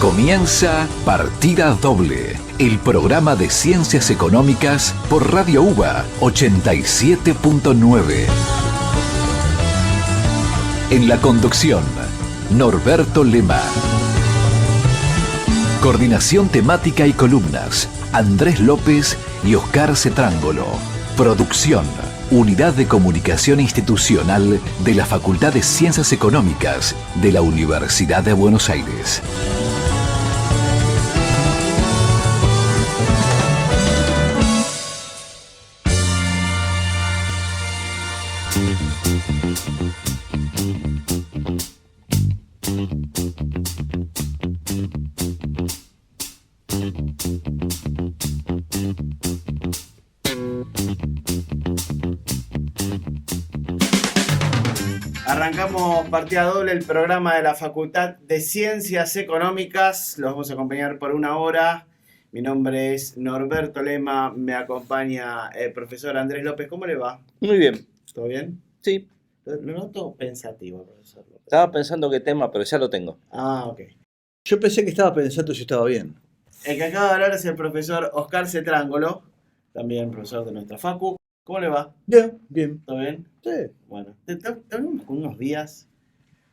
Comienza Partida Doble, el programa de ciencias económicas por Radio UBA 87.9. En la conducción, Norberto Lema. Coordinación temática y columnas, Andrés López y Oscar Cetrángolo. Producción, Unidad de Comunicación Institucional de la Facultad de Ciencias Económicas de la Universidad de Buenos Aires. Arrancamos Partida Doble, el programa de la Facultad de Ciencias Económicas. Los vamos a acompañar por una hora. Mi nombre es Norberto Lema, me acompaña el profesor Andrés López. ¿Cómo le va? Muy bien. ¿Todo bien? Sí. Lo noto pensativo, profesor López. Estaba pensando qué tema, pero ya lo tengo. Ah, ok. Yo pensé que estaba pensando si estaba bien. El que acaba de hablar es el profesor Oscar Cetrángolo, también profesor de nuestra facu. ¿Cómo le va? Bien, bien. ¿Todo bien? Sí. Bueno, tenemos unos días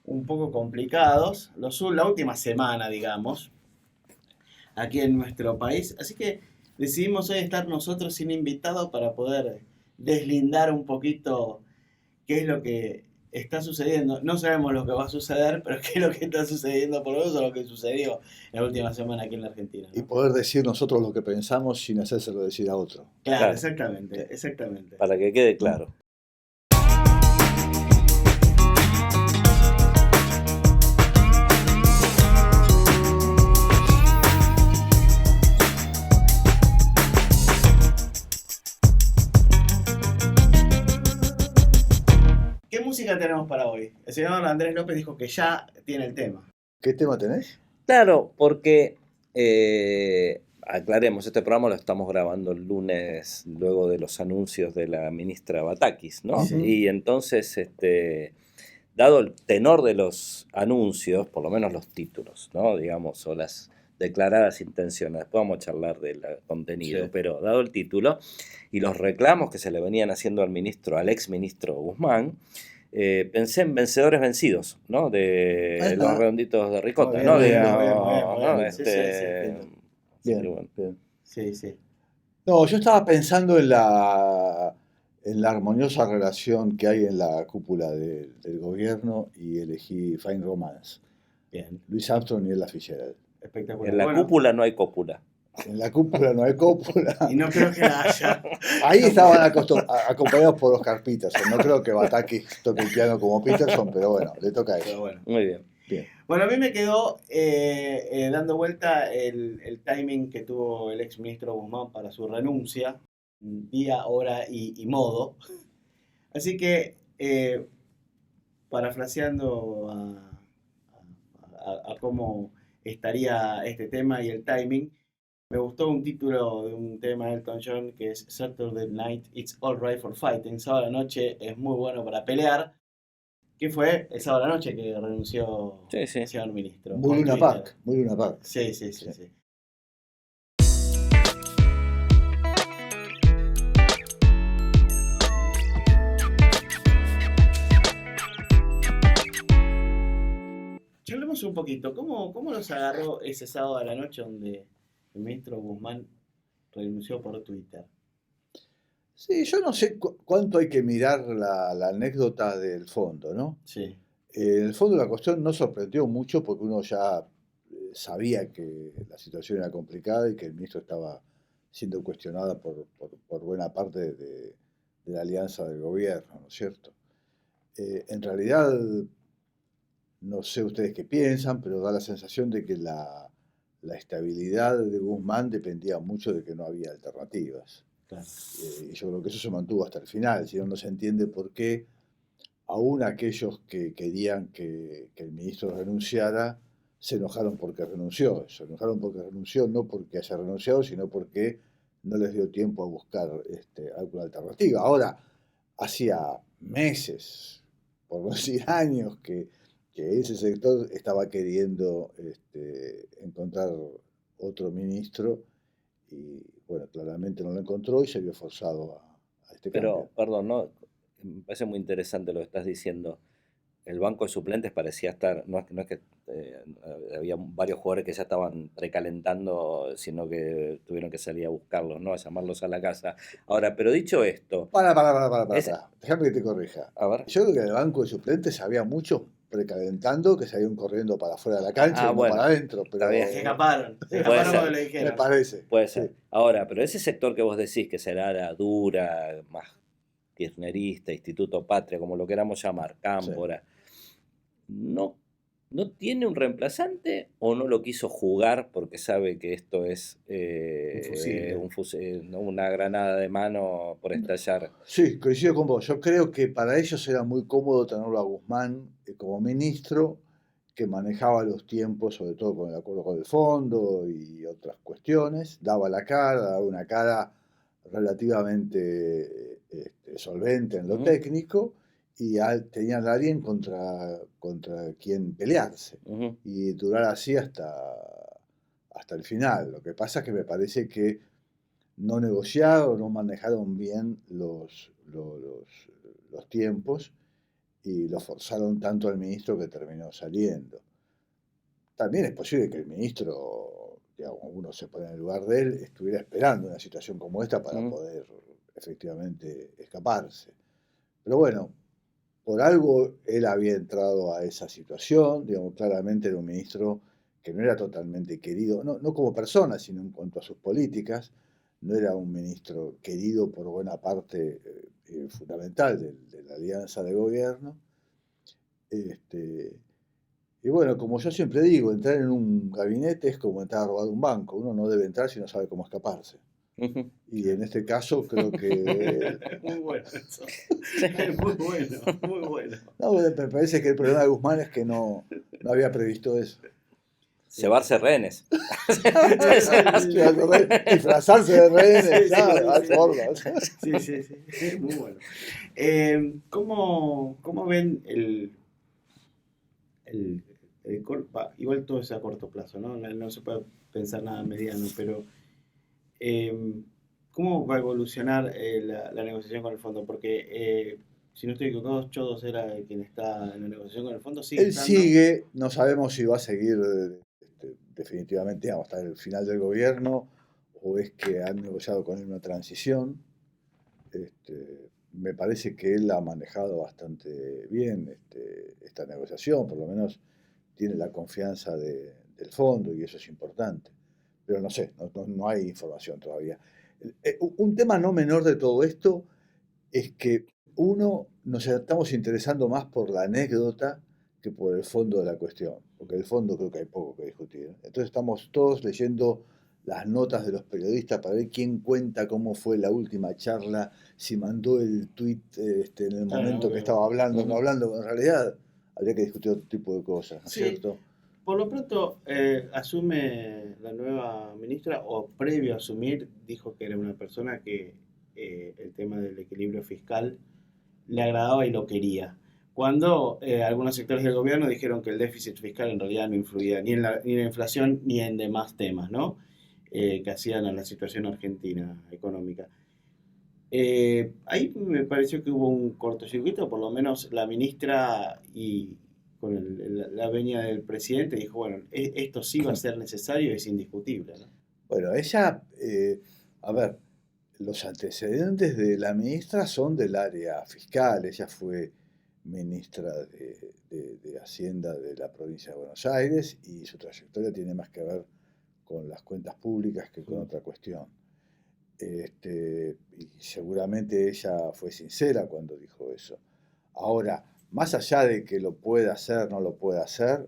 un poco complicados, la última semana, digamos, aquí en nuestro país. Así que decidimos hoy estar nosotros sin invitados para poder deslindar un poquito qué es lo que está sucediendo. No sabemos lo que va a suceder, pero qué es lo que está sucediendo, por lo menos lo que sucedió en la última semana aquí en la Argentina, ¿no? Y poder decir nosotros lo que pensamos sin hacérselo decir a otro. Claro, exactamente. Para que quede claro. ¿Qué música tenemos para hoy? El señor Andrés López dijo que ya tiene el tema. ¿Qué tema tenés? Claro, porque aclaremos, este programa lo estamos grabando el lunes luego de los anuncios de la ministra Batakis, ¿no? Sí. Y entonces, dado el tenor de los anuncios, por lo menos los títulos, ¿no? Digamos, o las declaradas intenciones, después vamos a charlar del contenido, Sí. pero dado el título y los reclamos que se le venían haciendo al ex ministro Guzmán, pensé en Vencedores Vencidos, ¿no? De los redonditos de ricota, Muy ¿no? bien, Digamos, muy bien. ¿no? Sí, Bien, sí, bueno. bien. Sí. No, yo estaba pensando en la armoniosa relación que hay en la cúpula del gobierno y elegí Fine Romance. Bien, Louis Armstrong y Ella Fitzgerald. espectacular. En la Bueno, cúpula no hay cópula. En la cúpula no hay cúpula. y no creo que la haya. Ahí estaban acompañados por Oscar Peterson. No creo que Batakis toque el piano como Peterson, pero bueno, le toca a Pero eso. bueno. Muy bien. Bien. Bueno, a mí me quedó dando vuelta el timing que tuvo el ex ministro Guzmán para su renuncia, día, hora y modo. Así que, parafraseando a cómo estaría este tema y el timing, me gustó un título de un tema de Elton John que es Saturday Night, It's All Right for Fighting. Sábado a la noche es muy bueno para pelear. ¿Qué fue el sábado a la noche que renunció Sí. el señor ministro? Muy Por Luna Twitter. Park, muy Luna Park. Sí. Charlemos un poquito. ¿Cómo nos agarró ese sábado a la noche donde el ministro Guzmán renunció por Twitter? Sí, yo no sé cuánto hay que mirar la anécdota del fondo, ¿no? Sí. En el fondo la cuestión no sorprendió mucho porque uno ya sabía que la situación era complicada y que el ministro estaba siendo cuestionada por buena parte de la alianza del gobierno, ¿no es cierto? En realidad, no sé ustedes qué piensan, pero da la sensación de que la estabilidad de Guzmán dependía mucho de que no había alternativas. Claro. Y yo creo que eso se mantuvo hasta el final, si no, no se entiende por qué aún aquellos que querían que el ministro renunciara se enojaron porque renunció. Se enojaron porque renunció, no porque haya renunciado, sino porque no les dio tiempo a buscar alguna alternativa. Ahora, hacía meses, por no decir años, que que ese sector estaba queriendo encontrar otro ministro y, bueno, claramente no lo encontró y se vio forzado a este Pero, cambio. perdón, ¿no? Me parece muy interesante lo que estás diciendo. El banco de suplentes parecía estar, no es que había varios jugadores que ya estaban precalentando, sino que tuvieron que salir a buscarlos, ¿no? A llamarlos a la casa. Ahora, pero dicho esto, es, Déjame que te corrija. a ver, Yo creo que en el banco de suplentes había muchos precalentando que salían corriendo para afuera de la cancha y no para bueno, adentro, está bien. Se pero escaparon Puede cuando ser, le me dijeron. parece. puede Sí. ser. Ahora, pero ese sector que vos decís que será la dura, más kirchnerista, Instituto Patria, como lo queramos llamar, Sí. Cámpora, ¿no, no tiene un reemplazante o no lo quiso jugar porque sabe que esto es Fusible. ¿no? Una granada de mano por estallar? Sí, coincido con vos. Yo creo que para ellos era muy cómodo tenerlo a Guzmán como ministro, que manejaba los tiempos, sobre todo con el acuerdo con el fondo y otras cuestiones. Daba la cara, daba una cara relativamente solvente en lo Ujú, técnico y tenían a alguien contra quien pelearse ujú. y durar así hasta el final. Lo que pasa es que me parece que no negociaron, no manejaron bien los tiempos y lo forzaron tanto al ministro que terminó saliendo. También es posible que el ministro, digamos, uno se pone en el lugar de él, estuviera esperando una situación como esta para Ujú. poder efectivamente escaparse. Pero bueno, por algo él había entrado a esa situación, digamos, claramente era un ministro que no era totalmente querido, no como persona, sino en cuanto a sus políticas, no era un ministro querido por buena parte fundamental de la alianza de gobierno. Este, y bueno, como yo siempre digo, entrar en un gabinete es como entrar a robar un banco, uno no debe entrar si no sabe cómo escaparse. Ujú. Y en este caso creo que Muy bueno eso. Sí. Muy bueno, muy bueno. no, me parece que el problema de Guzmán es que no había previsto eso. Llevarse rehenes. Disfrazarse de rehenes, Sí, ya, sí, hay sí, formas. sí, sí, sí, muy bueno. ¿Cómo ven igual todo es a corto plazo, ¿no? No se puede pensar nada mediano, pero ¿cómo va a evolucionar la negociación con el fondo? Porque si no estoy equivocado, Chodos era quien está en la negociación con el fondo, sigue Él estando. sigue, no sabemos si va a seguir definitivamente digamos, hasta el final del gobierno o es que han negociado con él una transición. Me parece que él ha manejado bastante bien esta negociación, por lo menos tiene la confianza del fondo y eso es importante. Pero no sé, no hay información todavía. Un tema no menor de todo esto es que uno nos estamos interesando más por la anécdota que por el fondo de la cuestión, porque el fondo creo que hay poco que discutir. Entonces estamos todos leyendo las notas de los periodistas para ver quién cuenta cómo fue la última charla, si mandó el tuit en el momento que estaba hablando o no Ujú. hablando. En realidad habría que discutir otro tipo de cosas, ¿no es Sí, cierto? por lo pronto asume la nueva ministra, o previo a asumir, dijo que era una persona que el tema del equilibrio fiscal le agradaba y lo quería. Cuando algunos sectores del gobierno dijeron que el déficit fiscal en realidad no influía ni en la inflación ni en demás temas, ¿no? Que hacían a la situación argentina económica. Ahí me pareció que hubo un cortocircuito, por lo menos la ministra y con la venia del presidente dijo, bueno, esto sí va a ser necesario y es indiscutible, ¿no? Bueno, ella, a ver, los antecedentes de la ministra son del área fiscal. Ella fue ministra de Hacienda de la provincia de Buenos Aires y su trayectoria tiene más que ver con las cuentas públicas que con otra cuestión. Y seguramente ella fue sincera cuando dijo eso. Ahora, más allá de que lo pueda hacer, no lo pueda hacer,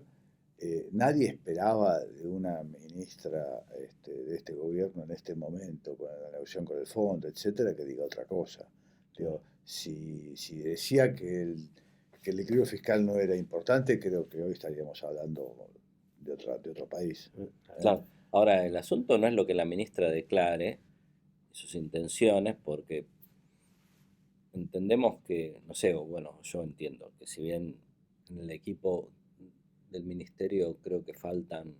nadie esperaba de una ministra de este gobierno en este momento, con la negociación con el fondo, etcétera, que diga otra cosa. Digo, si decía que el equilibrio fiscal no era importante, creo que hoy estaríamos hablando de otro país. Claro. Ahora, el asunto no es lo que la ministra declare, sus intenciones, porque entendemos que, no sé, o bueno, yo entiendo que si bien en el equipo del ministerio creo que faltan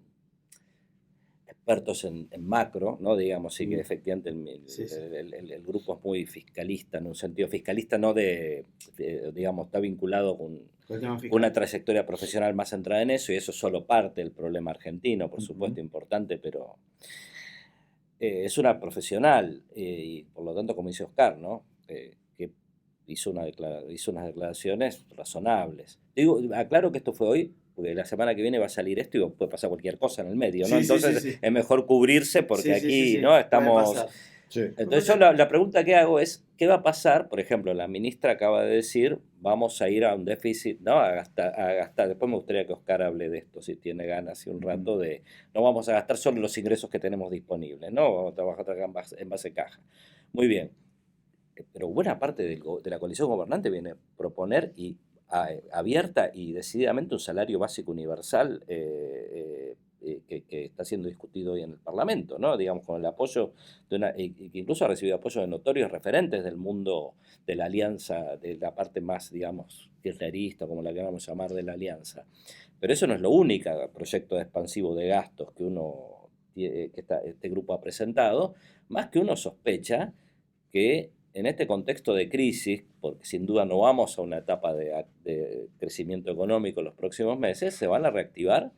expertos en macro, ¿no? Digamos, sí que efectivamente Sí, sí. el grupo es muy fiscalista, en un sentido fiscalista, no digamos, está vinculado con Con el tema una fiscal. trayectoria profesional más centrada en eso, y eso es solo parte del problema argentino, por Ujú. supuesto, importante, pero es una profesional, y por lo tanto, como dice Oscar, ¿no? Que hizo unas declaraciones razonables. Digo, aclaro que esto fue hoy, porque la semana que viene va a salir esto y puede pasar cualquier cosa en el medio, ¿no? Sí, sí, sí, Entonces sí. es mejor cubrirse porque Sí, sí, sí, aquí, sí. ¿no? Puede Estamos... pasar. Sí. Entonces yo la pregunta que hago es, ¿qué va a pasar? Por ejemplo, la ministra acaba de decir, vamos a ir a un déficit, ¿no? A gastar. Después me gustaría que Oscar hable de esto, si tiene ganas, y un rato de, no vamos a gastar solo los ingresos que tenemos disponibles, ¿no? Vamos a trabajar en base caja. Muy bien. Pero buena parte de la coalición gobernante viene a proponer abierta y decididamente un salario básico universal que está siendo discutido hoy en el Parlamento, ¿no? Digamos, con el apoyo y que incluso ha recibido apoyo de notorios referentes del mundo de la alianza, de la parte más, digamos, kirchnerista, como la queramos llamar, de la alianza. Pero eso no es lo único proyecto expansivo de gastos que este grupo ha presentado, más que uno sospecha que en este contexto de crisis, porque sin duda no vamos a una etapa de crecimiento económico en los próximos meses, se van a reactivar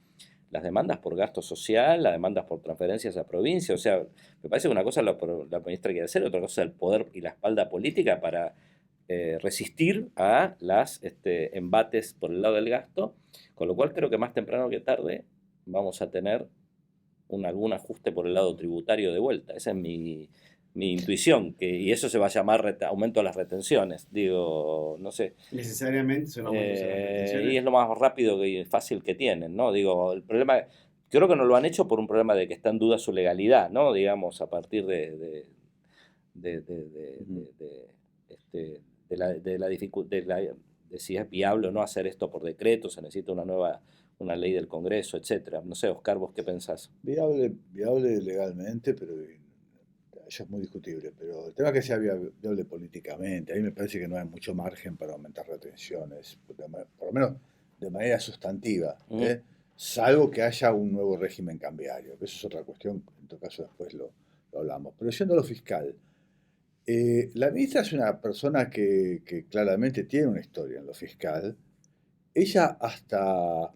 las demandas por gasto social, las demandas por transferencias a provincia. O sea, me parece que una cosa la ministra quiere hacer, otra cosa el poder y la espalda política para resistir a los embates por el lado del gasto, con lo cual creo que más temprano que tarde vamos a tener algún ajuste por el lado tributario de vuelta. Esa es mi intuición, y eso se va a llamar aumento de las retenciones. Digo, no sé. Necesariamente son aumentos en las retenciones. Y es lo más rápido y fácil que tienen, ¿no? Digo, el problema, creo que no lo han hecho por un problema de que está en duda su legalidad, ¿no? Digamos, a partir de la dificultad, de si es viable o no hacer esto por decreto, se necesita una ley del Congreso, etcétera. No sé, Oscar, ¿vos qué pensás? Viable legalmente, pero eso es muy discutible. Pero el tema es que sea viable políticamente, a mí me parece que no hay mucho margen para aumentar retenciones, por lo menos de manera sustantiva, salvo que haya un nuevo régimen cambiario, que eso es otra cuestión, en todo caso después lo hablamos. Pero yendo a lo fiscal, la ministra es una persona que claramente tiene una historia en lo fiscal. Ella hasta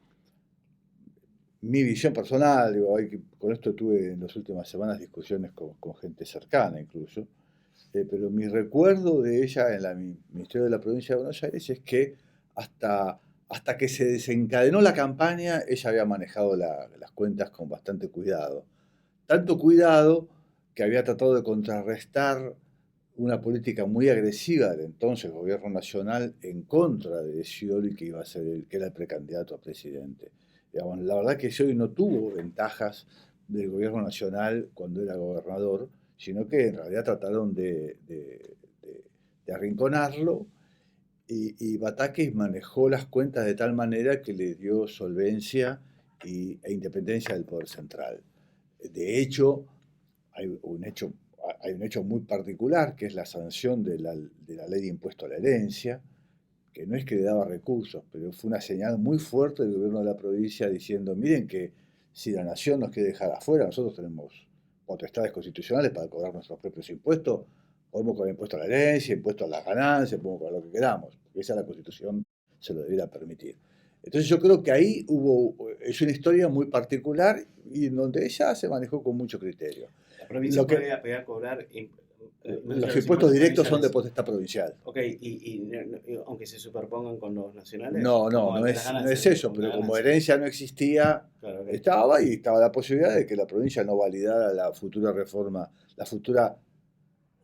mi visión personal, digo, con esto tuve en las últimas semanas discusiones con gente cercana incluso, pero mi recuerdo de ella en el Ministerio de la Provincia de Buenos Aires es que hasta que se desencadenó la campaña, ella había manejado las cuentas con bastante cuidado. Tanto cuidado que había tratado de contrarrestar una política muy agresiva del entonces gobierno nacional en contra de Scioli, que iba a ser que era el precandidato a presidente. Digamos, la verdad que Scioli no tuvo ventajas del gobierno nacional cuando era gobernador, sino que en realidad trataron de arrinconarlo, y Batakis manejó las cuentas de tal manera que le dio solvencia e independencia del poder central. De hecho, hay un hecho muy particular, que es la sanción de la ley de impuesto a la herencia, que no es que le daba recursos, pero fue una señal muy fuerte del gobierno de la provincia diciendo, miren que si la nación nos quiere dejar afuera, nosotros tenemos potestades constitucionales para cobrar nuestros propios impuestos, podemos cobrar impuesto a la herencia, impuesto a las ganancias, podemos cobrar lo que queramos, porque esa la Constitución se lo debiera permitir. Entonces yo creo que ahí es una historia muy particular y en donde ella se manejó con mucho criterio. La provincia podía cobrar los impuestos directos son de potestad provincial. Ok, y aunque se superpongan con los nacionales. No es eso, pero como herencia no existía, claro, okay, estaba la posibilidad de que la provincia no validara la futura reforma, la futura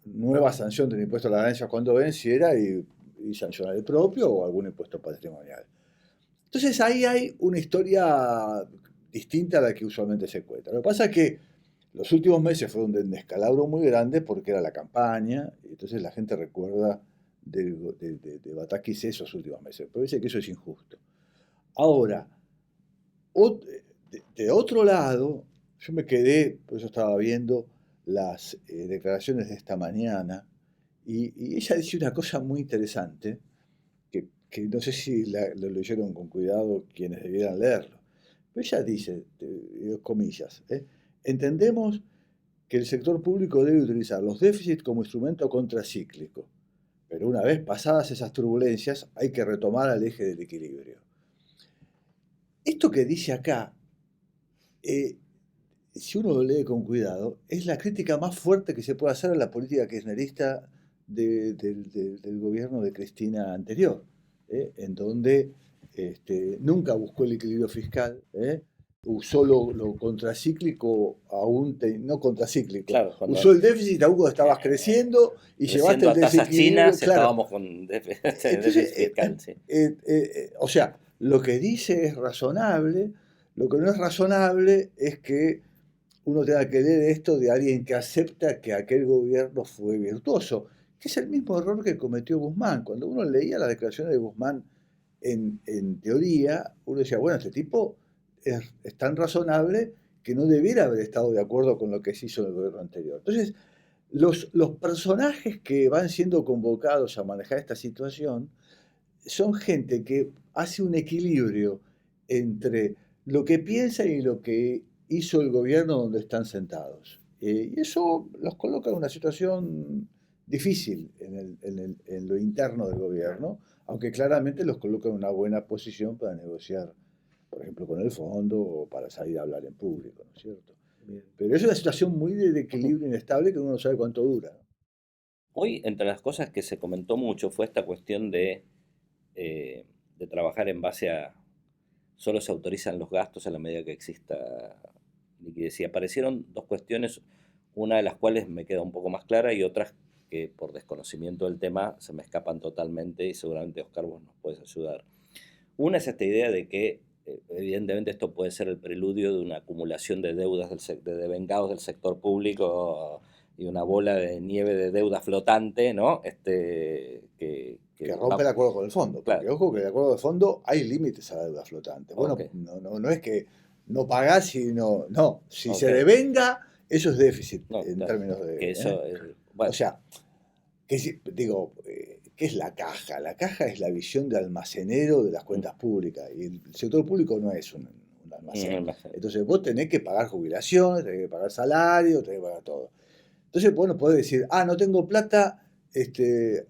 nueva sanción del impuesto a la ganancia cuando venciera y sancionar el propio o algún impuesto patrimonial. Entonces ahí hay una historia distinta a la que usualmente se cuenta. Lo que pasa es que los últimos meses fueron de un descalabro muy grande porque era la campaña, y entonces la gente recuerda de Batakis esos últimos meses. Pero dice que eso es injusto. Ahora, de otro lado, yo me quedé, por eso estaba viendo las declaraciones de esta mañana, y ella dice una cosa muy interesante, que no sé si lo leyeron con cuidado quienes debieran leerlo. Pero ella dice, comillas, entendemos que el sector público debe utilizar los déficits como instrumento contracíclico, pero una vez pasadas esas turbulencias hay que retomar al eje del equilibrio. Esto que dice acá, si uno lo lee con cuidado, es la crítica más fuerte que se puede hacer a la política kirchnerista del gobierno de Cristina anterior, en donde nunca buscó el equilibrio fiscal, usó lo contracíclico no contracíclico, Claro, usó el déficit aún cuando estabas creciendo y llevaste el a tasas desequilibrio. chinas, Claro. estábamos con déficit fiscal. Sí. O sea, lo que dice es razonable, lo que no es razonable es que uno tenga que leer esto de alguien que acepta que aquel gobierno fue virtuoso, que es el mismo error que cometió Guzmán. Cuando uno leía las declaraciones de Guzmán en teoría, uno decía, bueno, este tipo es tan razonable que no debiera haber estado de acuerdo con lo que se hizo en el gobierno anterior. Entonces, los personajes que van siendo convocados a manejar esta situación son gente que hace un equilibrio entre lo que piensan y lo que hizo el gobierno donde están sentados. Y eso los coloca en una situación difícil en lo interno del gobierno, aunque claramente los coloca en una buena posición para negociar, por ejemplo, con el fondo o para salir a hablar en público, ¿no es cierto? Bien. Pero es una situación muy de equilibrio inestable que uno no sabe cuánto dura. Hoy, entre las cosas que se comentó mucho fue esta cuestión de trabajar en base a solo se autorizan los gastos a la medida que exista liquidez. Y aparecieron dos cuestiones, una de las cuales me queda un poco más clara y otras que por desconocimiento del tema se me escapan totalmente y seguramente Oscar vos nos puedes ayudar. Una es esta idea de que evidentemente esto puede ser el preludio de una acumulación de deudas, de devengados del sector público y una bola de nieve de deuda flotante, ¿no? Que rompe el acuerdo con el fondo. Porque, claro. ojo, que el acuerdo del fondo hay límites a la deuda flotante. Bueno, Okay. no es que no pagás y no. No, si Okay. se devenga, eso es déficit en claro, términos de. Que eso, bueno. O sea, ¿qué es la caja? La caja es la visión de almacenero de las cuentas públicas. Y el sector público no es un almacén. Entonces vos tenés que pagar jubilaciones, tenés que pagar salarios, tenés que pagar todo. Entonces, bueno, podés decir, no tengo plata,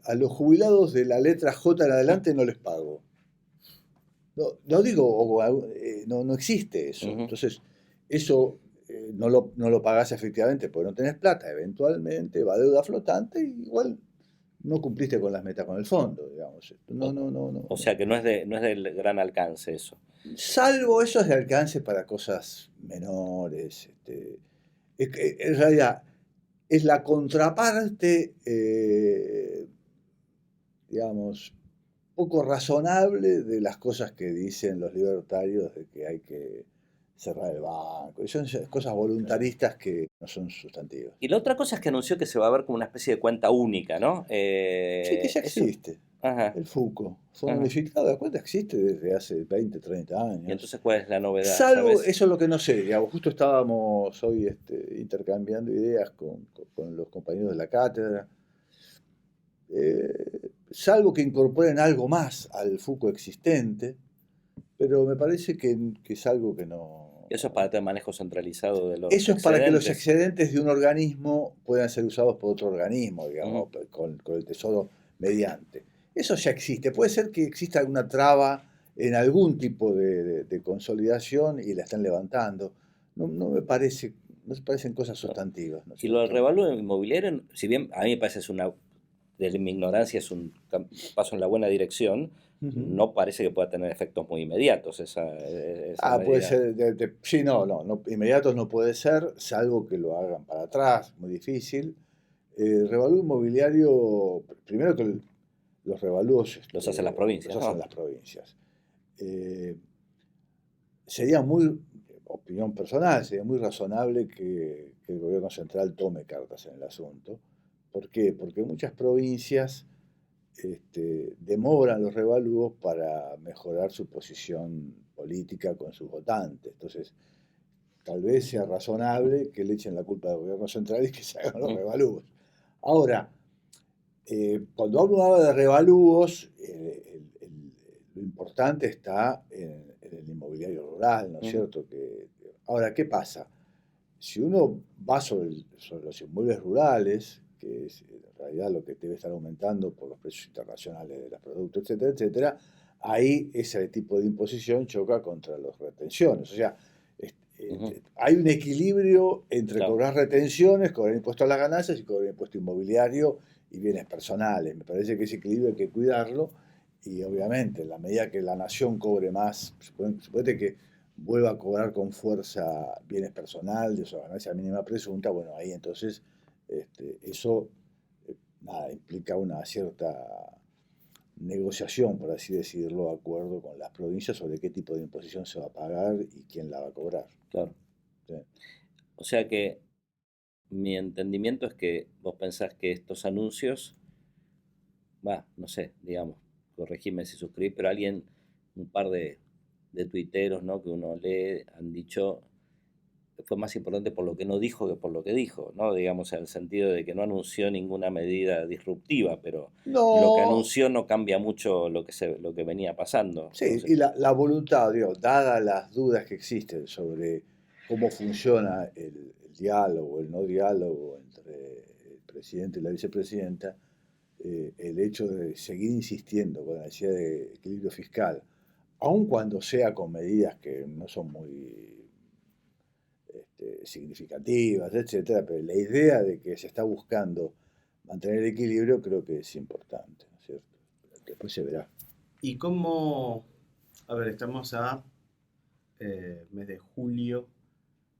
a los jubilados de la letra J en adelante no les pago. No digo, no existe eso. Entonces, eso no lo pagás efectivamente porque no tenés plata. Eventualmente va a deuda flotante y igual no cumpliste con las metas con el fondo, digamos. No. O sea que no es del gran alcance eso. Salvo eso es de alcance para cosas menores. En realidad, es la contraparte, digamos, poco razonable de las cosas que dicen los libertarios de que hay que cerrar el banco. Y son cosas voluntaristas que no son sustantivas. Y la otra cosa es que anunció que se va a ver como una especie de cuenta única, ¿no? Sí, que ya existe. Ajá. El FUCO, Fondo Unificado de Cuenta, existe desde hace 20, 30 años. ¿Y entonces cuál es la novedad? Salvo, ¿sabes? eso es lo que no sé, digamos, justo estábamos hoy intercambiando ideas con los compañeros de la cátedra. Salvo que incorporen algo más al FUCO existente, pero me parece que es algo que no... Eso es para tener manejo centralizado de los Eso es para que los excedentes de un organismo puedan ser usados por otro organismo, digamos, con el Tesoro mediante. Eso ya existe. Puede ser que exista alguna traba en algún tipo de consolidación y la están levantando. No me parecen cosas sustantivas. ¿No? Y lo del revalúo inmobiliario, si bien a mí me parece de mi ignorancia es un paso en la buena dirección, no parece que pueda tener efectos muy inmediatos esa puede ser, sí, no, inmediatos no puede ser, salvo que lo hagan para atrás, muy difícil. Revalúo inmobiliario, primero que los revalúos los hacen las provincias. Los hacen las provincias. Sería muy, opinión personal, sería muy razonable que el gobierno central tome cartas en el asunto. ¿Por qué? Porque muchas provincias demoran los revalúos para mejorar su posición política con sus votantes. Entonces, tal vez sea razonable que le echen la culpa al gobierno central y que se hagan los revalúos. Ahora, cuando hablo de revalúos, lo importante está en el inmobiliario rural, ¿no es Ujú. cierto? Ahora, ¿qué pasa? Si uno va sobre los inmuebles rurales, que es en realidad lo que debe estar aumentando por los precios internacionales de los productos, etcétera, etcétera, ahí ese tipo de imposición choca contra las retenciones. O sea, Ujú. hay un equilibrio entre Claro, cobrar retenciones, cobrar impuesto a las ganancias y cobrar impuesto inmobiliario y bienes personales. Me parece que ese equilibrio hay que cuidarlo y obviamente en la medida que la nación cobre más, suponete que vuelva a cobrar con fuerza bienes personales o ganancia mínima presunta, bueno, ahí entonces eso nada, implica una cierta negociación, por así decirlo, acuerdo con las provincias sobre qué tipo de imposición se va a pagar y quién la va a cobrar. claro. ¿Sí? O sea que mi entendimiento es que vos pensás que estos anuncios, no sé, digamos, corregime si suscribís, pero alguien, un par de tuiteros, ¿no? Que uno lee, han dicho que fue más importante por lo que no dijo que por lo que dijo, ¿no? Digamos, en el sentido de que no anunció ninguna medida disruptiva, pero lo que No, anunció no cambia mucho lo que venía pasando. sí, y la voluntad, digo, dada las dudas que existen sobre cómo funciona el diálogo, el no diálogo entre el presidente y la vicepresidenta, el hecho de seguir insistiendo con la necesidad de equilibrio fiscal, aun cuando sea con medidas que no son muy significativas, etcétera, pero la idea de que se está buscando mantener el equilibrio creo que es importante, ¿no es cierto? Después se verá. ¿Y cómo? A ver, estamos a mes de julio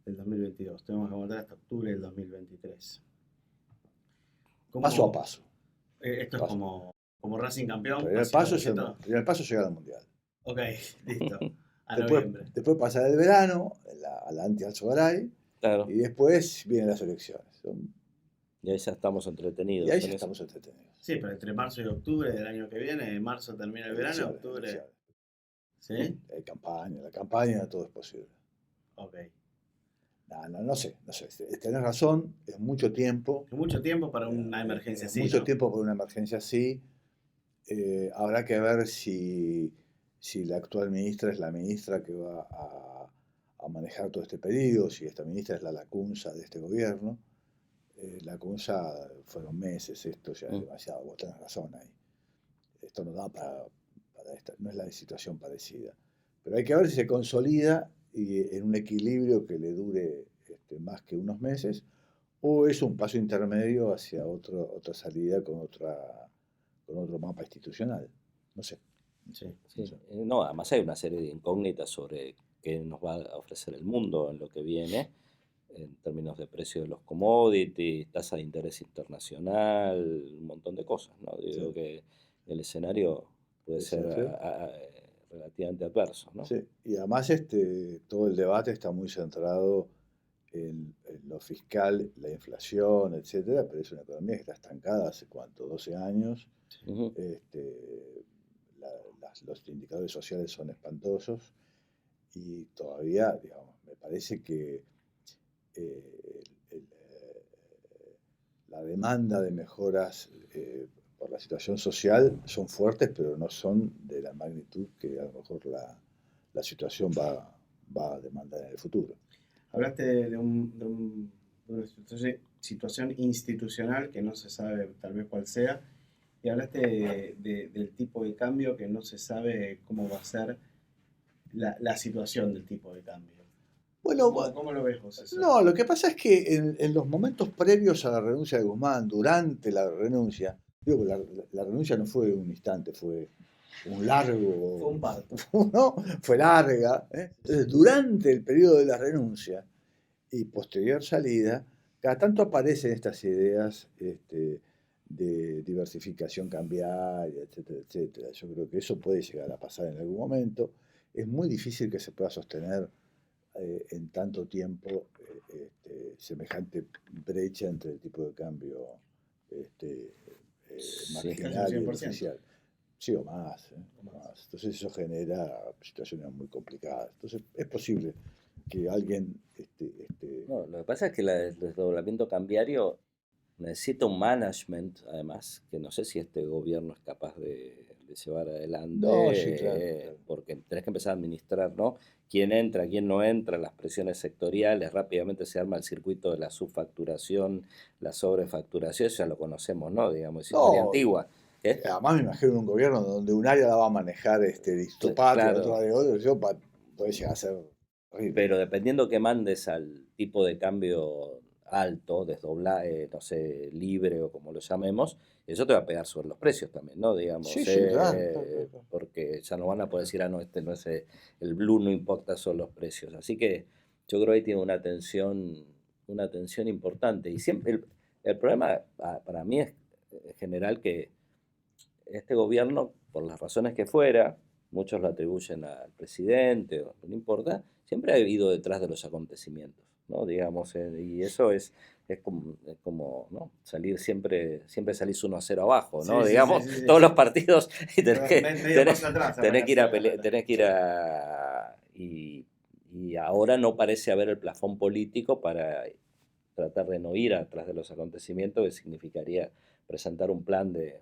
del 2022. Tenemos que aguantar hasta octubre del 2023. Paso a ¿Cómo? paso, Esto es paso. como Racing campeón, Primer pasito a paso pasito. primer paso es llegar al mundial. Ok, listo. A Después, noviembre. después pasar el verano, a la anti-Alzogaray, y Claro, después vienen las elecciones. y ahí ya estamos Y ahí entretenidos ya en eso. estamos entretenidos. Sí, pero entre marzo y octubre del año que viene, en marzo termina el verano, Elecciones, octubre. elecciones. ¿Sí? Hay campaña, la campaña todo es posible. Ok. No, no, no sé. Tenés razón, es mucho tiempo. Es mucho tiempo para una emergencia así, Mucho ¿no? tiempo por una emergencia así. Habrá que ver si la actual ministra es la ministra que va a manejar todo este periodo, si esta ministra es la lacunza de este gobierno. Lacunza fueron meses, esto ya es Mm. demasiado, vos tenés razón ahí. Esto no da para esta, no es la situación parecida. Pero hay que ver si se consolida y en un equilibrio que le dure más que unos meses, o es un paso intermedio hacia otra salida con otro mapa institucional. No sé. Sí. No Sí, sé. no, además hay una serie de incógnitas sobre qué nos va a ofrecer el mundo en lo que viene, en términos de precio de los commodities, tasa de interés internacional, un montón de cosas, ¿no? Digo Sí. que el escenario puede ser Desafío. relativamente adverso, ¿no? Sí. Y además todo el debate está muy centrado en lo fiscal, la inflación, etcétera, pero es una economía que está estancada hace cuánto, 12 años. Ujú. Este, los indicadores sociales son espantosos y todavía, digamos, me parece que eh, la demanda de mejoras por la situación social son fuertes, pero no son de la magnitud que a lo mejor la situación va a demandar en el futuro. Hablaste de una situación institucional que no se sabe tal vez cuál sea, y hablaste del tipo de cambio que no se sabe cómo va a ser la situación del tipo de cambio. Bueno, ¿Cómo lo ves vos eso? no, lo que pasa es que en los momentos previos a la renuncia de Guzmán, durante la renuncia, digo, la renuncia no fue un instante, fue un largo, Fue un parto. ¿no? Fue larga. Entonces, durante el periodo de la renuncia y posterior salida, cada tanto aparecen estas ideas de diversificación cambiaria, etcétera, etcétera. Yo creo que eso puede llegar a pasar en algún momento. Es muy difícil que se pueda sostener en tanto tiempo semejante brecha entre el tipo de cambio Sí, Casi un marginal y el 100%. oficial. Sí, o más, más. Entonces eso genera situaciones muy complicadas. Entonces es posible que alguien no, lo que pasa es que el desdoblamiento cambiario necesita un management, además, que no sé si este gobierno es capaz de llevar adelante, No, sí, claro, claro. porque tenés que empezar a administrar, ¿no? Quién entra, quién no entra, las presiones sectoriales, rápidamente se arma el circuito de la subfacturación, la sobrefacturación, eso ya lo conocemos, ¿no? Digamos, es historia No, antigua. ¿Eh? además me imagino un gobierno donde un área la va a manejar distinto patio, otro Claro, área otro, puede llegar a ser horrible. pero dependiendo que mandes al tipo de cambio alto, no sé, libre o como lo llamemos, eso te va a pegar sobre los precios también, ¿no? Digamos, Sí, sí, claro, claro, claro. porque ya no van a poder decir, no, este no es el blue, no importa, son los precios. Así que yo creo que ahí tiene una tensión importante. Y siempre el problema para mí es en general que este gobierno, por las razones que fuera, muchos lo atribuyen al presidente, o no importa, siempre ha ido detrás de los acontecimientos, ¿no? Digamos, y eso es como, ¿no? Salir siempre salís 1-0 abajo, ¿no? Sí, sí, Digamos, sí, sí, sí, todos sí. los partidos y Medio paso atrás, tenés que ir a arrancás, pelear, tenés que ir a... Y ahora no parece haber el plafón político para tratar de no ir atrás de los acontecimientos, que significaría presentar un plan de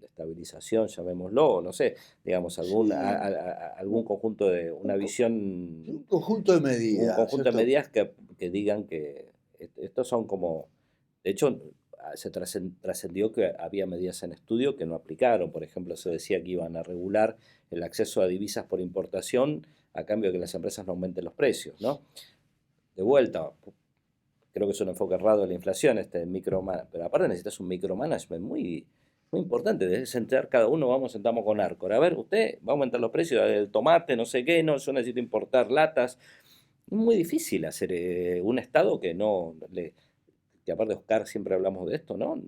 estabilización, llamémoslo, o no sé, digamos, Sí, algún conjunto de una un visión, conjunto de un medidas, conjunto de ¿cierto? medidas que digan que estos son como, de hecho, se trascendió que había medidas en estudio que no aplicaron. Por ejemplo, se decía que iban a regular el acceso a divisas por importación a cambio de que las empresas no aumenten los precios, ¿no? De vuelta, creo que es un enfoque errado de la inflación, pero aparte necesitas un micromanagement muy importante, de sentar cada uno, sentamos con Arcor, a ver, usted va a aumentar los precios del tomate, no sé qué, no, yo necesito importar latas. Es muy difícil hacer un Estado que aparte Oscar siempre hablamos de esto, ¿no?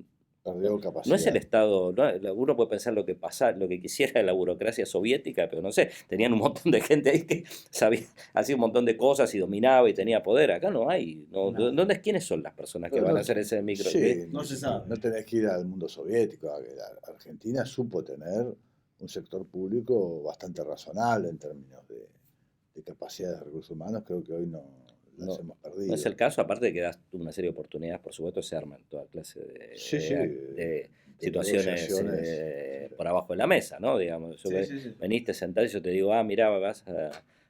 Perdió No es el capacidad. Estado, uno puede pensar lo que quisiera de la burocracia soviética, pero no sé, tenían un montón de gente ahí que sabía, hacía un montón de cosas y dominaba y tenía poder. Acá no hay, no, No. ¿quiénes son las personas que No, van no, a hacer ese micro? sí, No se sabe. no tenés que ir al mundo soviético. Argentina supo tener un sector público bastante razonable en términos de capacidad de recursos humanos. Creo que hoy no las No, hemos no es perdido. el caso, aparte de que das una serie de oportunidades, por supuesto, se arman toda clase Sí, sí, de de situaciones negociaciones. por abajo de la mesa, ¿no? Digamos, Sí, sí, sí. veniste, sentás y yo te digo, mira,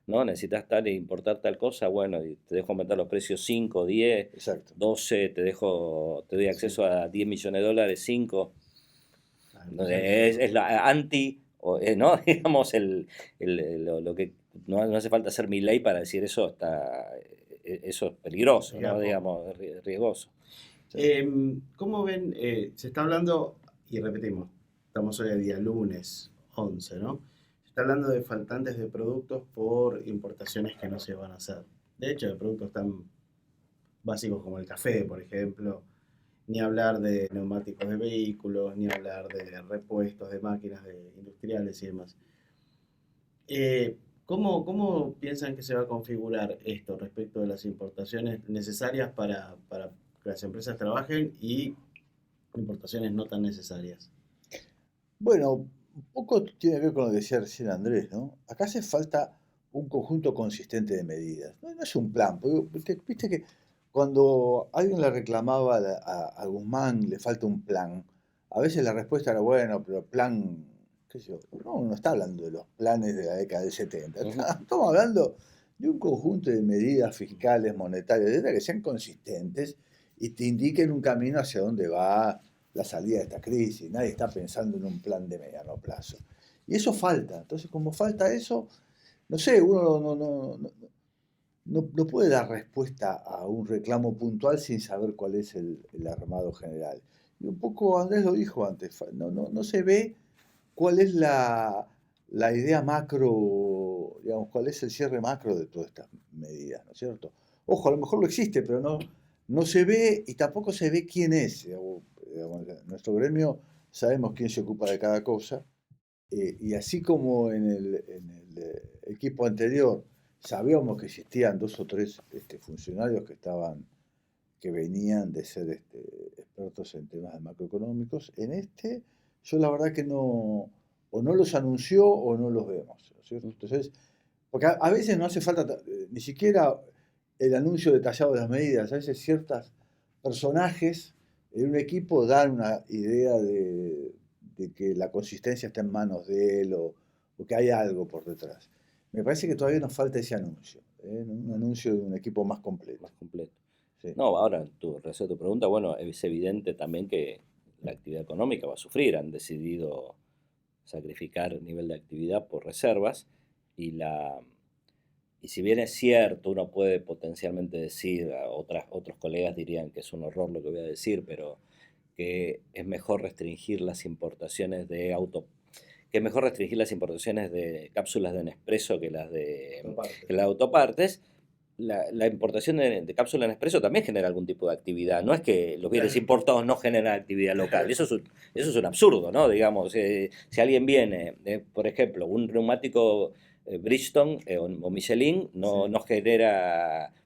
¿no? Necesitas importar tal cosa, bueno, y te dejo aumentar los precios 5, 10, Exacto. 12, te doy acceso a 10 millones de dólares, 5. Es la ¿no? Digamos, lo que no hace falta hacer mi ley para decir eso eso es peligroso, ¿no? Digamos, es riesgoso. ¿Cómo ven? Se está hablando, y repetimos, estamos hoy a día lunes 11, ¿no? Se está hablando de faltantes de productos por importaciones que no se van a hacer. De hecho, de productos tan básicos como el café, por ejemplo, ni hablar de neumáticos de vehículos, ni hablar de repuestos de máquinas industriales y demás. ¿Cómo piensan que se va a configurar esto respecto de las importaciones necesarias para que las empresas trabajen y importaciones no tan necesarias? Bueno, un poco tiene que ver con lo que decía recién Andrés, ¿no? Acá hace falta un conjunto consistente de medidas. No es un plan, porque viste que cuando alguien le reclamaba a Guzmán le falta un plan, a veces la respuesta era, bueno, pero plan, qué sé yo, no está hablando de los planes de la década del 70, estamos hablando de un conjunto de medidas fiscales, monetarias, etcétera, que sean consistentes y te indiquen un camino hacia dónde va la salida de esta crisis. Nadie está pensando en un plan de mediano plazo. Y eso falta. Entonces, como falta eso, no sé, uno no puede dar respuesta a un reclamo puntual sin saber cuál es el armado general. Y un poco Andrés lo dijo antes, no se ve cuál es la idea macro, digamos, cuál es el cierre macro de todas estas medidas, ¿no es cierto? Ojo, a lo mejor lo existe, pero no se ve y tampoco se ve quién es. Digamos, en nuestro gremio sabemos quién se ocupa de cada cosa, y así como en el equipo anterior sabíamos que existían 2 o 3 funcionarios que venían de ser expertos en temas macroeconómicos, en yo la verdad que o no los anunció o no los vemos, ¿no es cierto? Entonces, porque a veces no hace falta ni siquiera el anuncio detallado de las medidas, a veces ciertos personajes en un equipo dan una idea de que la consistencia está en manos de él o que hay algo por detrás. Me parece que todavía nos falta ese anuncio, un anuncio de un equipo más completo. Más completo. Sí. No, ahora, respecto a tu pregunta, bueno, es evidente también que la actividad económica va a sufrir. Han decidido sacrificar el nivel de actividad por reservas y si bien es cierto, uno puede potencialmente decir, otros colegas dirían que es un horror lo que voy a decir, pero que es mejor restringir las importaciones de cápsulas de Nespresso que las de autopartes. La importación de cápsulas de Nespresso también genera algún tipo de actividad. No es que los bienes importados no generan actividad local. Eso es un absurdo, ¿no? Digamos, si alguien viene, por ejemplo, un neumático Bridgestone o Michelin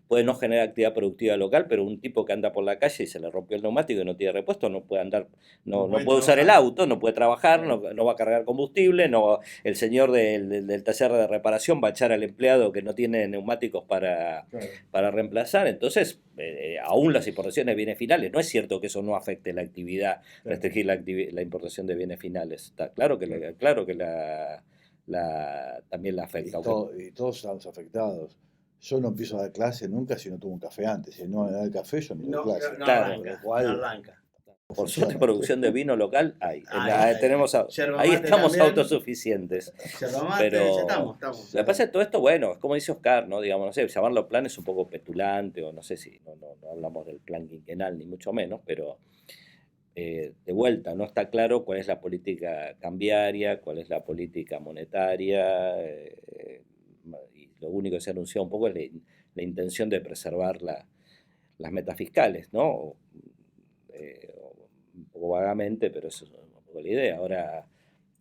puede no generar actividad productiva local, pero un tipo que anda por la calle y se le rompió el neumático y no tiene repuesto, no puede andar, no puede usar el auto, no puede trabajar, no va a cargar combustible, el señor del taller de reparación va a echar al empleado que no tiene neumáticos para reemplazar. Entonces, aún las importaciones de bienes finales, no es cierto que eso no afecte la actividad, restringir la importación de bienes finales. Está claro que también la afecta. Y todos estamos afectados. Yo no empiezo a dar clase nunca si no tomo un café antes. Si no me da el café, yo no doy clase. Claro, no arranca. Por suerte, producción de vino local hay. Ahí Estamos autosuficientes. Pero estamos. Lo que pasa es todo esto, bueno, es como dice Oscar, ¿no? Digamos, no sé, llamarlo plan es un poco petulante, o no sé si no hablamos del plan quinquenal, ni mucho menos, pero de vuelta, no está claro cuál es la política cambiaria, cuál es la política monetaria, y lo único que se anunció un poco es la intención de preservar las metas fiscales, ¿no? Un poco vagamente, pero eso es un poco la idea. Ahora,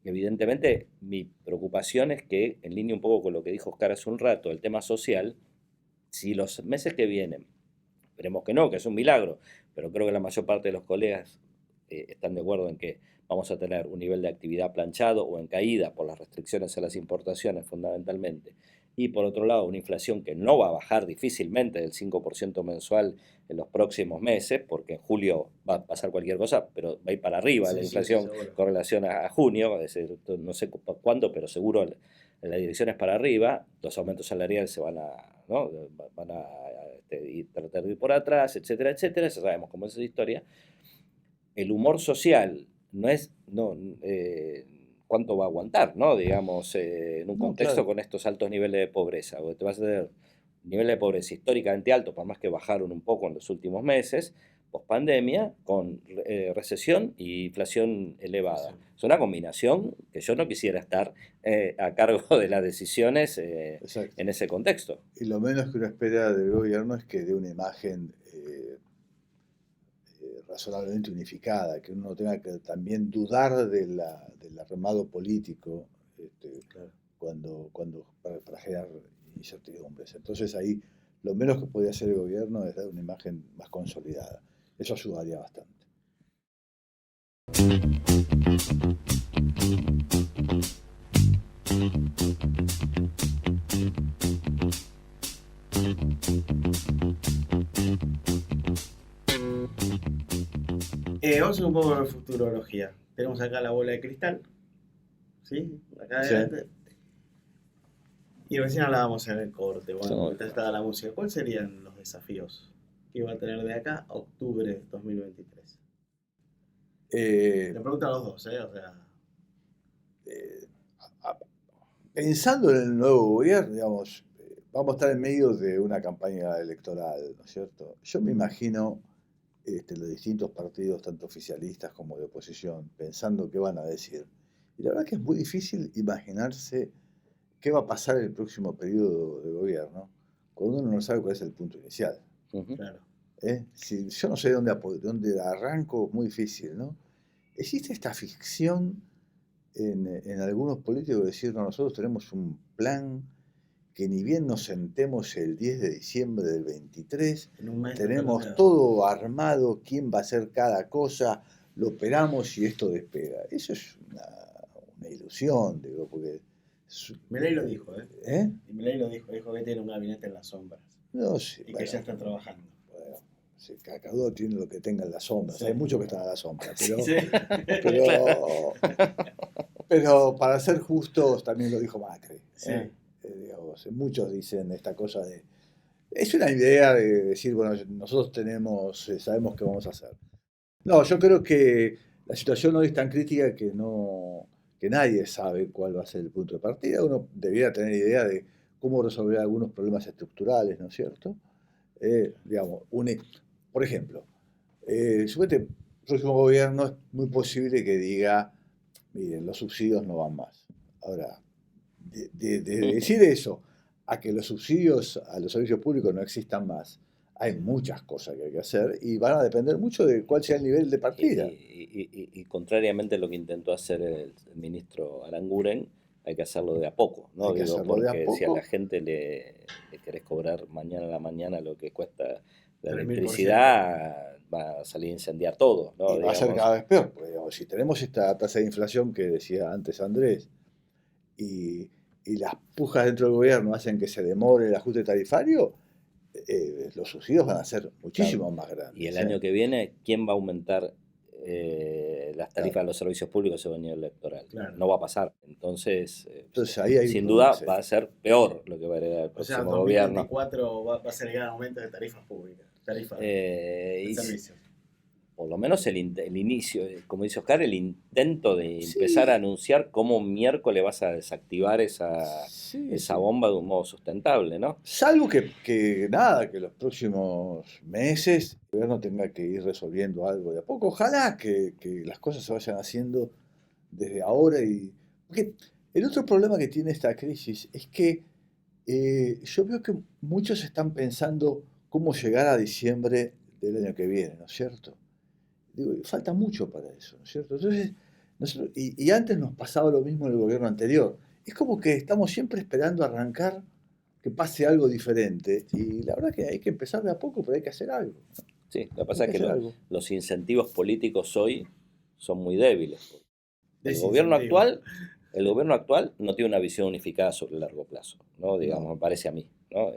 evidentemente, mi preocupación es que, en línea un poco con lo que dijo Oscar hace un rato, el tema social, si los meses que vienen, esperemos que no, que es un milagro, pero creo que la mayor parte de los colegas están de acuerdo en que vamos a tener un nivel de actividad planchado o en caída por las restricciones a las importaciones fundamentalmente, y por otro lado una inflación que no va a bajar difícilmente del 5% mensual en los próximos meses, porque en julio va a pasar cualquier cosa, pero va a ir para arriba la inflación con relación a junio, no sé cuándo, pero seguro la dirección es para arriba, los aumentos salariales se van a tratar de ir por atrás, etcétera, etcétera, ya sabemos cómo es esa historia. El humor social no es cuánto va a aguantar, ¿no? Digamos, en un contexto con estos altos niveles de pobreza, porque te vas a tener niveles de pobreza históricamente altos, por más que bajaron un poco en los últimos meses, pospandemia, con recesión y inflación elevada. Es una combinación que yo no quisiera estar a cargo de las decisiones en ese contexto. Y lo menos que uno espera del gobierno es que dé una imagen razonablemente unificada, que uno tenga que también dudar del armado político cuando para generar incertidumbres. Entonces ahí lo menos que podría hacer el gobierno es dar una imagen más consolidada. Eso ayudaría bastante. Vamos a hacer un poco de futurología. Tenemos acá la bola de cristal. ¿Sí? Acá adelante. Y recién hablábamos en el corte, mientras estaba la música. ¿Cuáles serían los desafíos que iba a tener de acá a octubre de 2023? Le pregunto a los dos, o sea... Pensando en el nuevo gobierno, digamos, vamos a estar en medio de una campaña electoral, ¿no es cierto? Yo me imagino los distintos partidos, tanto oficialistas como de oposición, pensando qué van a decir. Y la verdad que es muy difícil imaginarse qué va a pasar en el próximo periodo de gobierno, cuando uno no sabe cuál es el punto inicial. Claro. Si yo no sé de dónde arranco, es muy difícil, ¿no? Existe esta ficción en algunos políticos de decir, no, nosotros tenemos un plan que ni bien nos sentemos el 10 de diciembre del 23, tenemos todo armado, quién va a hacer cada cosa, lo operamos y esto despega. Eso es una ilusión, digo, porque... Milei lo dijo, Milei lo dijo que tiene un gabinete en las sombras. No sé. Y que ya están trabajando. Bueno, sí, cada uno tiene lo que tenga en la sombra. Sí. Hay muchos que están a la sombra, pero, Sí. pero, pero para ser justos, también lo dijo Macri. Sí. Digamos, muchos dicen esta cosa de... Es una idea de decir, bueno, nosotros sabemos qué vamos a hacer. No, yo creo que la situación hoy es tan crítica que nadie sabe cuál va a ser el punto de partida. Uno debiera tener idea de cómo resolver algunos problemas estructurales, ¿no es cierto? Digamos, por ejemplo, suponete, el próximo gobierno es muy posible que diga, miren, los subsidios no van más. Ahora, de decir eso a que los subsidios a los servicios públicos no existan más, hay muchas cosas que hay que hacer y van a depender mucho de cuál sea el nivel de partida. Y contrariamente a lo que intentó hacer el ministro Aranguren, hay que hacerlo de a poco, ¿no? Hay que Digo, hacerlo de a porque si a poco. la gente le querés cobrar mañana a la mañana lo que cuesta la 3000%. electricidad, va a salir a incendiar todo, ¿no? Y va a ser Digamos. cada vez peor, porque digamos, si tenemos esta tasa de inflación que decía antes Andrés, y las pujas dentro del gobierno hacen que se demore el ajuste tarifario, los subsidios van a ser muchísimo más grandes. Y el año que viene, ¿quién va a aumentar las tarifas Claro. de los servicios públicos ese año electoral? Claro. No va a pasar. Entonces ahí hay sin un duda problema, va a ser peor lo que va a heredar el O sea, próximo gobierno. 2024 va a ser el gran aumento de tarifas públicas, tarifas de Y servicios. por lo menos el inicio, como dice Oscar, el intento de Sí. empezar a anunciar cómo miércoles vas a desactivar esa bomba de un modo sustentable, ¿no? Salvo que nada, que los próximos meses el gobierno tenga que ir resolviendo algo de a poco. Ojalá que las cosas se vayan haciendo desde ahora. Porque el otro problema que tiene esta crisis es que yo veo que muchos están pensando cómo llegar a diciembre del año que viene, ¿no es cierto? Digo, falta mucho para eso, ¿no es cierto? Entonces, y antes nos pasaba lo mismo en el gobierno anterior. Es como que estamos siempre esperando arrancar, que pase algo diferente. Y la verdad que hay que empezar de a poco, pero hay que hacer algo. Sí, lo que pasa es que hacer algo. los incentivos políticos hoy son muy débiles. El Desincentivo. gobierno actual no tiene una visión unificada sobre el largo plazo, ¿no? Digamos, No. me parece a mí, ¿no?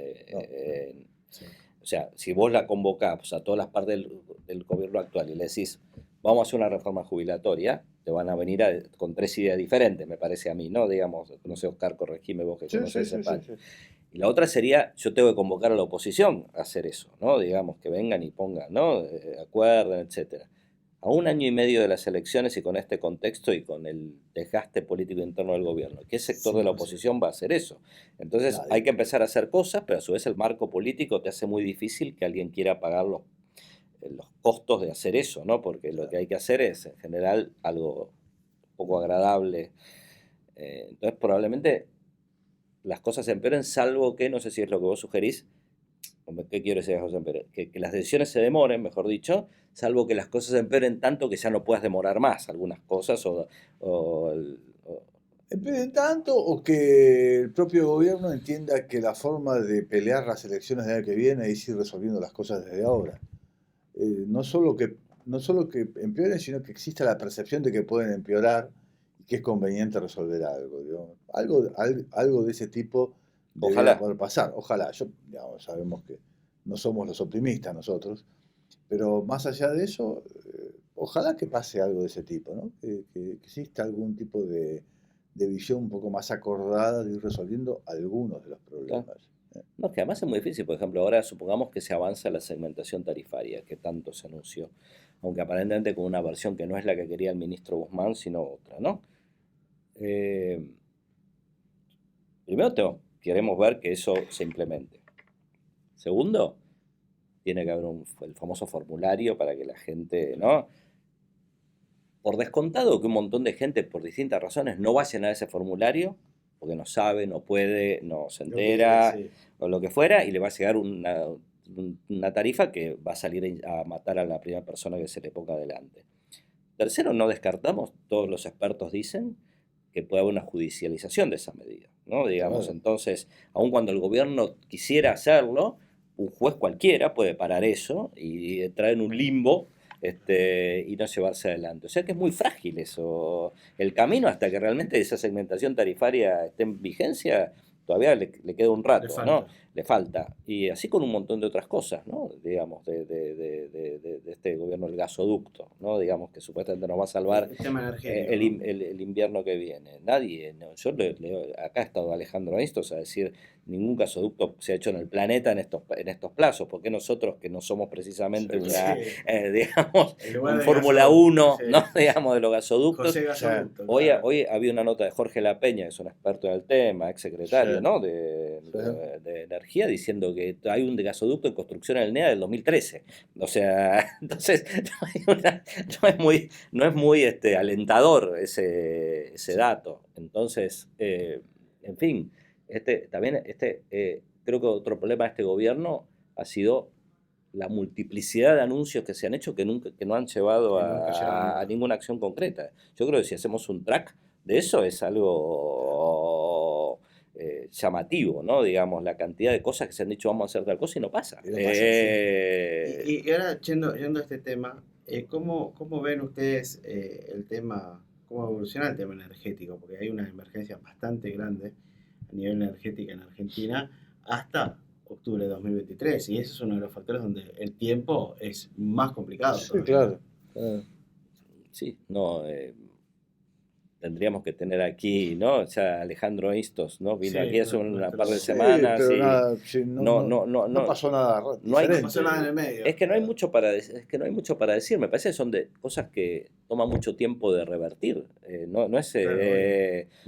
Sí. O sea, si vos la convocás a todas las partes del gobierno actual y le decís, vamos a hacer una reforma jubilatoria, te van a venir con tres ideas diferentes, me parece a mí, ¿no? Digamos, no sé, Oscar, corregime vos que conoces ese pan. Y la otra sería, yo tengo que convocar a la oposición a hacer eso, ¿no? Digamos, que vengan y pongan, ¿no? Acuerden, etcétera. A un año y medio de las elecciones y con este contexto y con el desgaste político interno del gobierno, ¿qué sector de la oposición va a hacer eso? Entonces Nadie. hay que empezar a hacer cosas, pero a su vez el marco político te hace muy difícil que alguien quiera pagar los costos de hacer eso, ¿no? Porque lo que hay que hacer es, en general, algo poco agradable. Entonces probablemente las cosas empeoren, salvo que, no sé si es lo que vos sugerís, ¿qué quiero decir, José? Que las decisiones se demoren, mejor dicho, salvo que las cosas empeoren tanto que ya no puedas demorar más algunas cosas ¿Empeoren tanto o que el propio gobierno entienda que la forma de pelear las elecciones del año que viene es ir resolviendo las cosas desde ahora? No solo que empeoren, sino que exista la percepción de que pueden empeorar y que es conveniente resolver algo. Digamos. Algo de ese tipo debería Ojalá. poder pasar. Ojalá. Sabemos que no somos los optimistas nosotros, pero más allá de eso, ojalá que pase algo de ese tipo, ¿no? Que exista algún tipo de visión un poco más acordada de ir resolviendo algunos de los problemas. No, que además es muy difícil. Por ejemplo, ahora supongamos que se avanza la segmentación tarifaria, que tanto se anunció, aunque aparentemente con una versión que no es la que quería el ministro Guzmán, sino otra, ¿no? Primero queremos ver que eso se implemente. Segundo, tiene que haber el famoso formulario para que la gente, ¿no? Por descontado que un montón de gente, por distintas razones, no va a llenar ese formulario, porque no sabe, no puede, no se entera, o lo que fuera, y le va a llegar una tarifa que va a salir a matar a la primera persona que se le ponga delante. Tercero, no descartamos, todos los expertos dicen, que puede haber una judicialización de esa medida, ¿no? Digamos, Claro. Entonces, aun cuando el gobierno quisiera hacerlo, un juez cualquiera puede parar eso y entrar en un limbo y no llevarse adelante. O sea que es muy frágil eso. El camino hasta que realmente esa segmentación tarifaria esté en vigencia, todavía le queda un rato, ¿no? le falta. Y así con un montón de otras cosas, ¿no? Digamos, de este gobierno del gasoducto, ¿no? Digamos que supuestamente nos va a salvar El tema energético. el invierno que viene. Nadie, no, yo acá ha estado Alejandro Aistos a decir, ningún gasoducto se ha hecho en el planeta en estos plazos, porque nosotros que no somos precisamente Sí, una, sí. digamos, El lugar un del Fórmula gasoducto, 1, sí. ¿no? Digamos, de los gasoductos. José Gasoducto, Hoy, claro. hoy había una nota de Jorge La Peña, que es un experto en el tema, ex secretario, Sí. ¿no? Sí. de Energía, diciendo que hay un gasoducto en construcción en el NEA del 2013. O sea, entonces no es muy alentador ese dato. Entonces, en fin, también creo que otro problema de este gobierno ha sido la multiplicidad de anuncios que se han hecho que no han llevado Que nunca llevan a a nada. ninguna acción concreta. Yo creo que si hacemos un track de eso es algo llamativo, ¿no? Digamos, la cantidad de cosas que se han dicho vamos a hacer tal cosa y no pasa. Y no pasa, Y ahora, yendo a este tema, ¿cómo ven ustedes el tema, cómo evoluciona el tema energético? Porque hay una emergencia bastante grande a nivel energético en Argentina hasta octubre de 2023, y ese es uno de los factores donde el tiempo es más complicado Sí, todavía. claro. Claro. Sí, no, tendríamos que tener aquí, ¿no? Ya Alejandro Aistos, ¿no? Vino Sí, aquí hace una nuestro- par de Sí, semanas pero y nada, sí, no pasó nada no hay- No diferente. pasó nada en el medio. es que no hay mucho para es que no hay mucho para decir. Me parece que son de cosas que toman mucho tiempo de revertir. No es, Claro,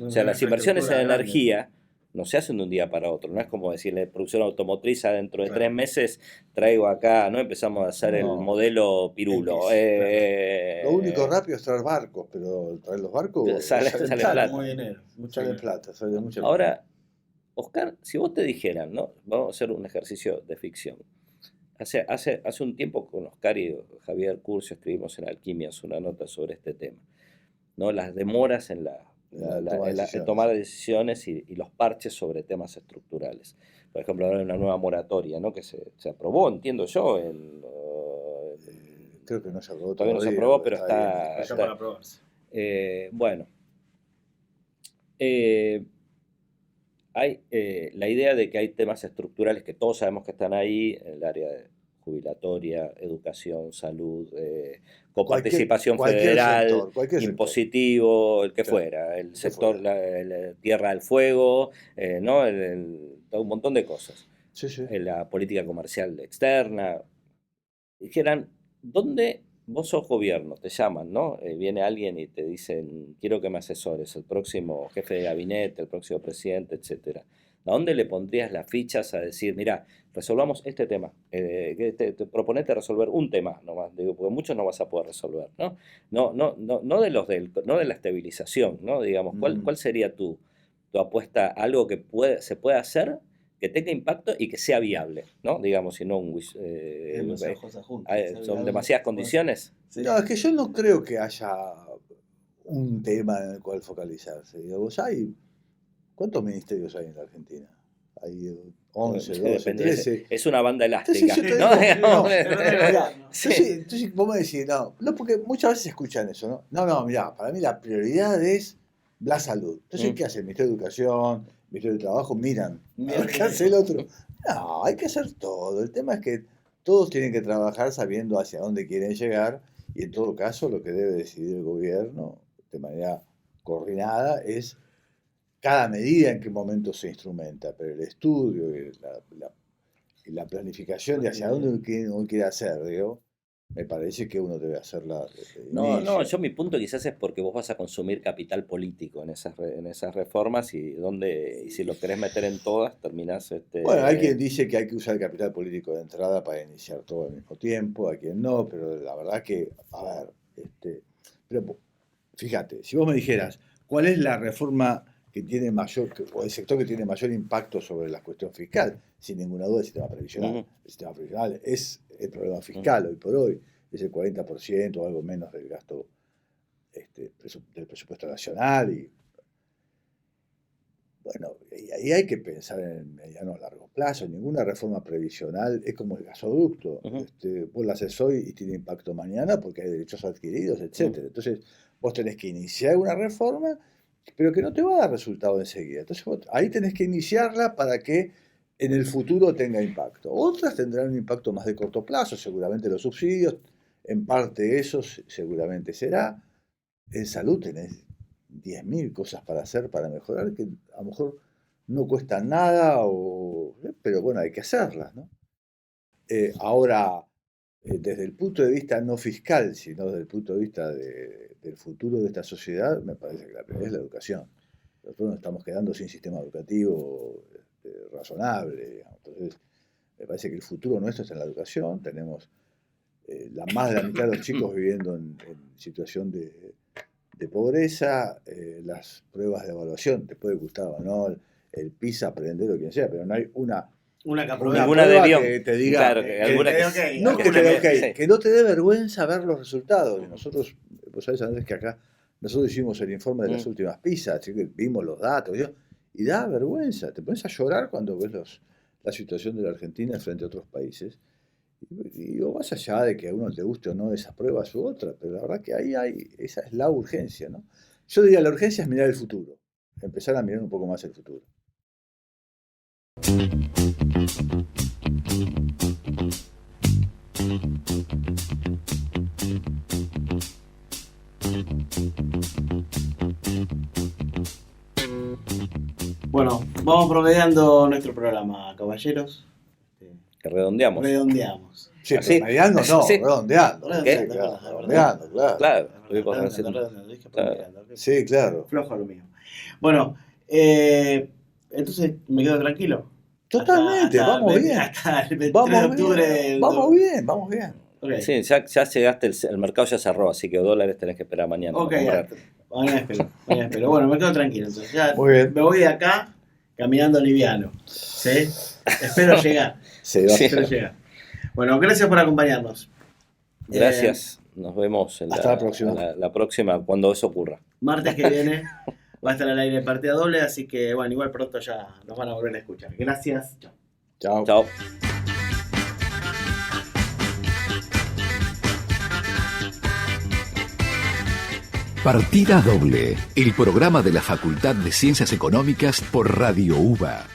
o sea, una las inversiones en infraestructura grande. energía no se hacen de un día para otro. No es como decirle producción automotriz dentro de Claro. 3 meses traigo acá, ¿no? Empezamos a hacer el No. modelo Pirulo. X, Lo único rápido es traer barcos, pero traer los barcos Sale sale plata. plata. Muy dinero, mucho Sale dinero. plata, sale mucha plata. Ahora, Oscar, si vos te dijeran, ¿no? Vamos a hacer un ejercicio de ficción. Hace un tiempo con Oscar y Javier Curcio escribimos en Alquimias una nota sobre este tema, ¿no? Las demoras en tomar decisiones y los parches sobre temas estructurales. Por ejemplo, ahora hay una nueva moratoria, ¿no? Que se aprobó, entiendo yo, Creo que no se aprobó todavía no se todavía, aprobó, pero bien. Está para aprobarse. bueno. Hay la idea de que hay temas estructurales que todos sabemos que están ahí, en el área de jubilatoria, educación, salud, coparticipación federal, cualquier sector. impositivo, el que Claro, fuera, el que sector, fuera. la Tierra del Fuego, ¿no? Todo un montón de cosas. Sí, sí. La política comercial externa. Dijeran, ¿dónde vos sos gobierno? Te llaman, ¿no? Viene alguien y te dicen, quiero que me asesores, el próximo jefe de gabinete, el próximo presidente, etcétera. ¿A dónde le pondrías las fichas a decir, mira, resolvamos este tema? Proponete resolver un tema nomás, digo, porque muchos no vas a poder resolver, ¿no? No de la estabilización, ¿no? Digamos, ¿cuál sería tu apuesta a algo que se pueda hacer, que tenga impacto y que sea viable, ¿no? Digamos, si no son demasiadas condiciones. Sí. No, es que yo no creo que haya un tema en el cual focalizarse. Digamos, ¿cuántos ministerios hay en la Argentina? Hay 11, 12, Depende, 13. es una banda elástica, Entonces yo te ¿no? digo, Digamos, mirá, sí. entonces vos me decís, no, porque muchas veces escuchan eso, ¿no? No, mirá, para mí la prioridad es la salud. Entonces, ¿qué hace el Ministerio de Educación, el Ministerio de Trabajo? Miran, a ver qué hace el otro. No, hay que hacer todo. El tema es que todos tienen que trabajar sabiendo hacia dónde quieren llegar, y en todo caso lo que debe decidir el gobierno de manera coordinada es cada medida en qué momento se instrumenta, pero el estudio y la planificación de hacia dónde uno quiere hacer, digo, me parece que uno debe hacerla desde el inicio. Yo mi punto quizás es porque vos vas a consumir capital político en esas reformas y si lo querés meter en todas, terminás... Bueno, hay quien dice que hay que usar el capital político de entrada para iniciar todo al mismo tiempo, hay quien no, pero la verdad que, a ver, pero fíjate, si vos me dijeras, ¿cuál es la reforma que tiene o el sector que tiene mayor impacto sobre la cuestión fiscal? Sin ninguna duda el sistema previsional. Ujú. El sistema previsional es el problema fiscal hoy por hoy, es el 40% o algo menos del gasto del presupuesto nacional, y bueno, y ahí hay que pensar en el mediano o largo plazo. Ninguna reforma previsional es como el gasoducto. Ujú. Vos la haces hoy y tiene impacto mañana porque hay derechos adquiridos, etcétera. Entonces, vos tenés que iniciar una reforma, pero que no te va a dar resultado enseguida. Entonces, ahí tenés que iniciarla para que en el futuro tenga impacto. Otras tendrán un impacto más de corto plazo, seguramente los subsidios, en parte eso seguramente será. En salud tenés 10.000 cosas para hacer, para mejorar, que a lo mejor no cuestan nada, pero bueno, hay que hacerlas, ¿no? Ahora, desde el punto de vista no fiscal, sino desde el punto de vista del futuro de esta sociedad, me parece que la prioridad es la educación. Nosotros nos estamos quedando sin sistema educativo razonable, digamos. Entonces, me parece que el futuro nuestro está en la educación. Tenemos más de la mitad de los chicos viviendo en situación de pobreza. Las pruebas de evaluación, te puede gustar o no, el PISA, aprender o quien sea, pero no hay una Ninguna de prueba Bion. que te diga, Claro, que alguna te dé que- ok. no que alguna te dé que- ok, sí. que no te dé vergüenza ver los resultados. Nosotros, vos sabés, Andrés, que acá nosotros hicimos el informe de las últimas PISA, así que vimos los datos, y da vergüenza, te pones a llorar cuando ves la situación de la Argentina frente a otros países. Y digo, más allá de que a uno le guste o no esa prueba u otra, pero la verdad que esa es la urgencia, ¿no? Yo diría, la urgencia es mirar el futuro, empezar a mirar un poco más el futuro. Bueno, vamos promediando nuestro programa, caballeros. Que redondeamos. Redondeamos. Sí, ¿Así? promediando no, Sí. redondeando. Redondeando, Sí, claro, verdad, redondeando, claro. Claro, Redondeando, dije promediando. Sí, claro. Flojo lo mío. Bueno, entonces me quedo tranquilo. Totalmente, vamos bien. Hasta el 23 de octubre. del- Vamos bien. Ok, Sí, ya llegaste, el mercado ya cerró, así que $, tenés que esperar mañana. ok, para comprar. mañana espero. Bueno, me quedo tranquilo. Entonces ya Muy bien. me voy de acá caminando liviano. ¿Sí? Espero llegar. Se va. Sí. Espero llegar. Bueno, gracias por acompañarnos. Gracias. Nos vemos en Hasta la próxima. la próxima, cuando eso ocurra. Martes que viene va a estar al aire partida doble, así que bueno, igual pronto ya nos van a volver a escuchar. Gracias. Chao. Chao. Chao. Partida Doble, el programa de la Facultad de Ciencias Económicas por Radio UBA.